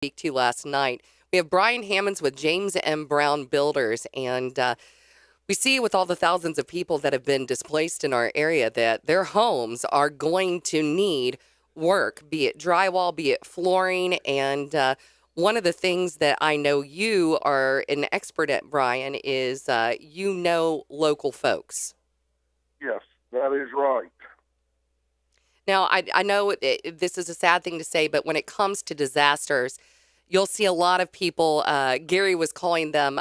speak to last night. We have Brian Hammons with James M. Brown Builders, and we see with all the thousands of people that have been displaced in our area that their homes are going to need work, be it drywall, be it flooring. And one of the things that I know you are an expert at, Brian, is local folks. Yes, that is right. Now, I know this is a sad thing to say, but when it comes to disasters, you'll see a lot of people. Gary was calling them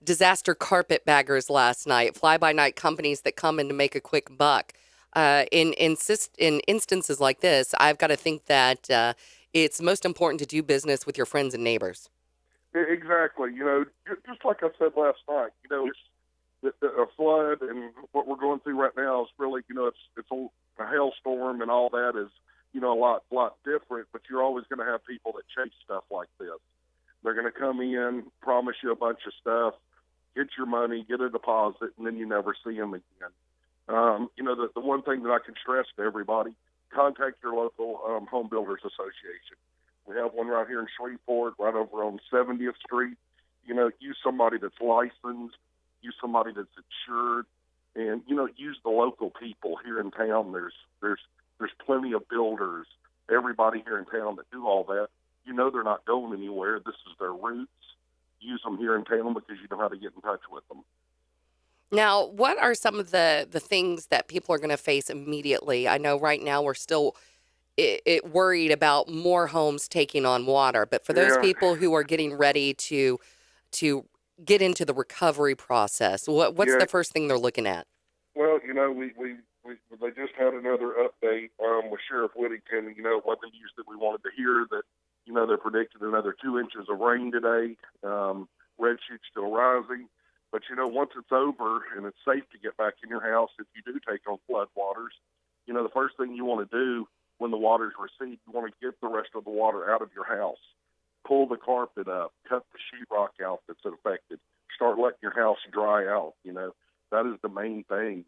disaster carpetbaggers last night, fly by night companies that come in to make a quick buck. In instances like this, I've got to think that it's most important to do business with your friends and neighbors. Exactly. Just like I said last night, it's a flood and what we're going through right now is really, it's a hailstorm and all that is, a lot different. But you're always going to have people that chase stuff like this. They're going to come in, promise you a bunch of stuff, get your money, get a deposit, and then you never see them again. The one thing that I can stress to everybody: contact your local home builders association. We have one right here in Shreveport, right over on 70th Street. Use somebody that's licensed, use somebody that's insured, and use the local people here in town. There's plenty of builders, everybody here in town that do all that. They're not going anywhere. This is their roots. Use them here in town because you know how to get in touch with them. Now, what are some of the things that people are going to face immediately? I know right now we're still worried about more homes taking on water, but for those Yeah. people who are getting ready to get into the recovery process, what's Yeah. the first thing they're looking at? Well, we they just had another update with Sheriff Whittington. It wasn't the news that we wanted to hear that. They're predicting another 2 inches of rain today. Red sheet's still rising. But, once it's over and it's safe to get back in your house, if you do take on flood waters, the first thing you want to do when the waters recede, you want to get the rest of the water out of your house. Pull the carpet up, cut the sheetrock out that's infected, start letting your house dry out. That is the main thing.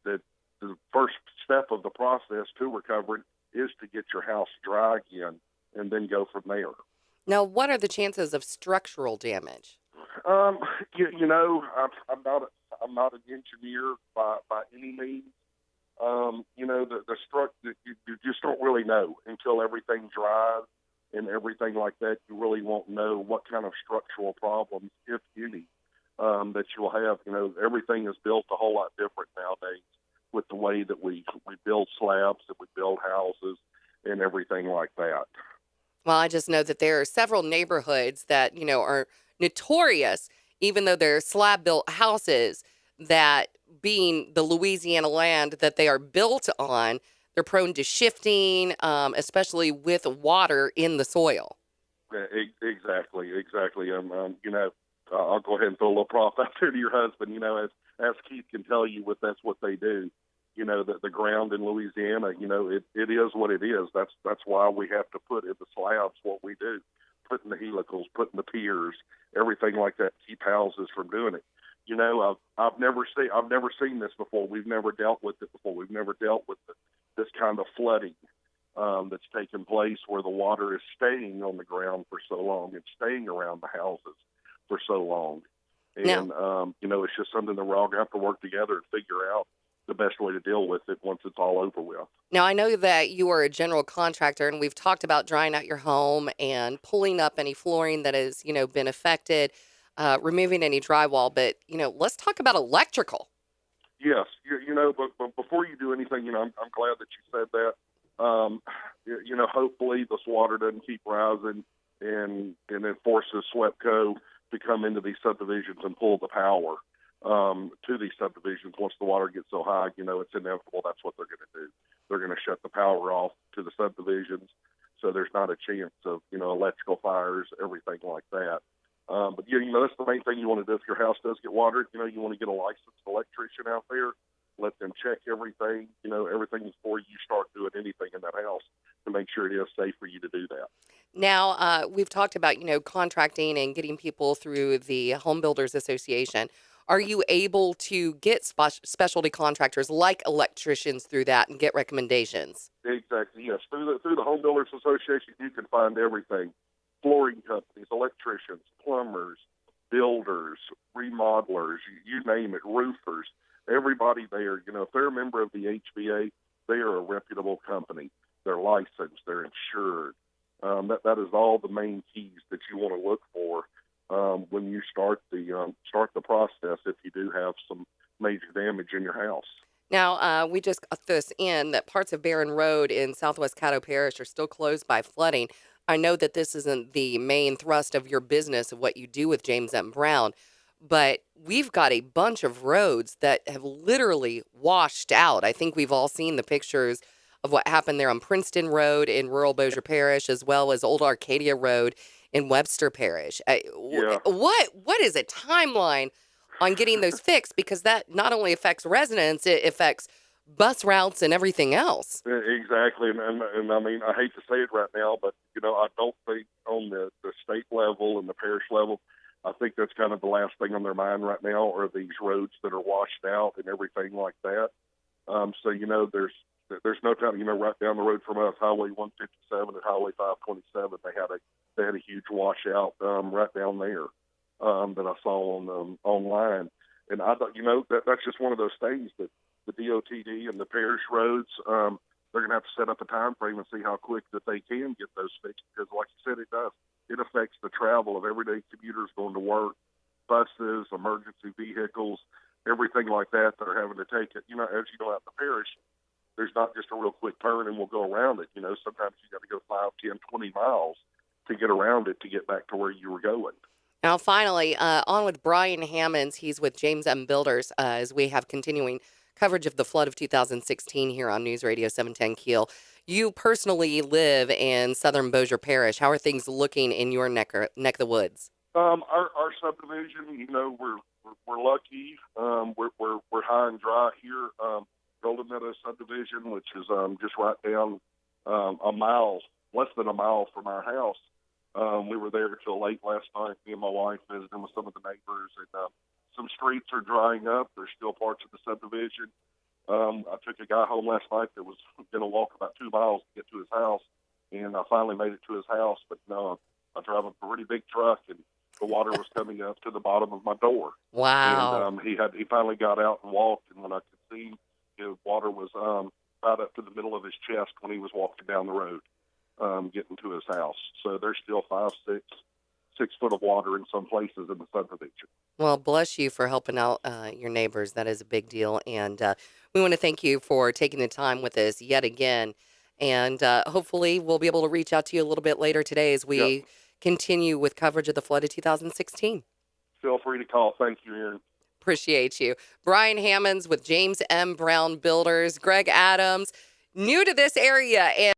That the first step of the process to recovering is to get your house dry again and then go from there. Now, what are the chances of structural damage? Um, I'm not an engineer by any means. The you just don't really know until everything dries and everything like that. You really won't know what kind of structural problems, if any, that you'll have. Everything is built a whole lot different nowadays with the way that we build slabs, that we build houses, and everything like that. Well, I just know that there are several neighborhoods that, are notorious, even though they're slab built houses, that being the Louisiana land that they are built on, they're prone to shifting, especially with water in the soil. Exactly. I'll go ahead and throw a little prop out there to your husband. As Keith can tell you, that's what they do. The ground in Louisiana, it is what it is. That's why we have to put in the slabs what we do, putting the helicals, putting the piers, everything like that, to keep houses from doing it. I've never seen this before. We've never dealt with it before. We've never dealt with this kind of flooding that's taken place where the water is staying on the ground for so long and staying around the houses for so long. Now, And it's just something that we're all going to have to work together and figure out the best way to deal with it once it's all over with. now I know that you are a general contractor, and we've talked about drying out your home and pulling up any flooring that has, been affected, removing any drywall. But, let's talk about electrical. Yes, but before you do anything, I'm glad that you said that. Hopefully this water doesn't keep rising and it forces SWEPCO to come into these subdivisions and pull the power to these subdivisions. Once the water gets so high, it's inevitable. That's what they're going to do. They're going to shut the power off to the subdivisions, so there's not a chance of electrical fires, everything like that. But that's the main thing you want to do if your house does get watered. You want to get a licensed electrician out there, let them check everything, everything before you start doing anything in that house to make sure it is safe for you to do that. Now, we've talked about, contracting and getting people through the Home Builders Association. Are you able to get specialty contractors like electricians through that and get recommendations? Exactly. Yes. Through the Home Builders Association, you can find everything. flooring companies, electricians, plumbers, builders, remodelers, you name it, roofers, everybody there. If they're a member of the HVA, they are a reputable company. They're licensed, they're insured. That is all the main keys that you want to look for when you start the process. If you do have some major damage in your house. Now, we just got this in that parts of Barron Road in southwest Caddo Parish are still closed by flooding. I know that this isn't the main thrust of your business of what you do with James M. Brown, but we've got a bunch of roads that have literally washed out. I think we've all seen the pictures of what happened there on Princeton Road in rural Bossier Parish, as well as Old Arcadia Road in Webster Parish. Yeah, What is a timeline on getting those fixed, because that not only affects residents, it affects bus routes and everything else. exactly. And I mean, I hate to say it right now, but I don't think on the state level and the parish level, I think that's kind of the last thing on their mind right now are these roads that are washed out and everything like that. So there's no time. Right down the road from us, Highway 157 and Highway 527, they had a huge washout right down there that I saw on online. And I thought, that's just one of those things that the DOTD and the parish roads, they're going to have to set up a time frame and see how quick that they can get those fixed. Because, like you said, it affects the travel of everyday commuters going to work, buses, emergency vehicles, everything like that that are having to take it. As you go out the parish, there's not just a real quick turn and we'll go around it. Sometimes you got to go 5, 10, 20 miles to get around it to get back to where you were going. Now, finally, on with Brian Hammons. He's with James M. Builders as we have continuing coverage of the flood of 2016 here on News Radio 710 Keel. You personally live in southern Bossier Parish. How are things looking in your neck of the woods? Our subdivision, we're lucky. We're high and dry here. Golden Meadows subdivision, which is just right down a mile, less than a mile from our house. We were there till late last night, me and my wife visiting with some of the neighbors, and some streets are drying up. There's still parts of the subdivision. I took a guy home last night that was going to walk about 2 miles to get to his house, and I finally made it to his house. But no, I drive a pretty big truck, and the water was coming up to the bottom of my door. Wow. And he finally got out and walked, and when I could see, the water was right up to the middle of his chest when he was walking down the road, getting to his house. So there's still 5, 6 foot of water in some places in the subdivision. Well, bless you for helping out your neighbors. That is a big deal. And we want to thank you for taking the time with us yet again. And hopefully we'll be able to reach out to you a little bit later today as we Yep. continue with coverage of the flood of 2016. Feel free to call. Thank you, Aaron. Appreciate you. Brian Hammons with James M. Brown Builders. Greg Adams, new to this area. And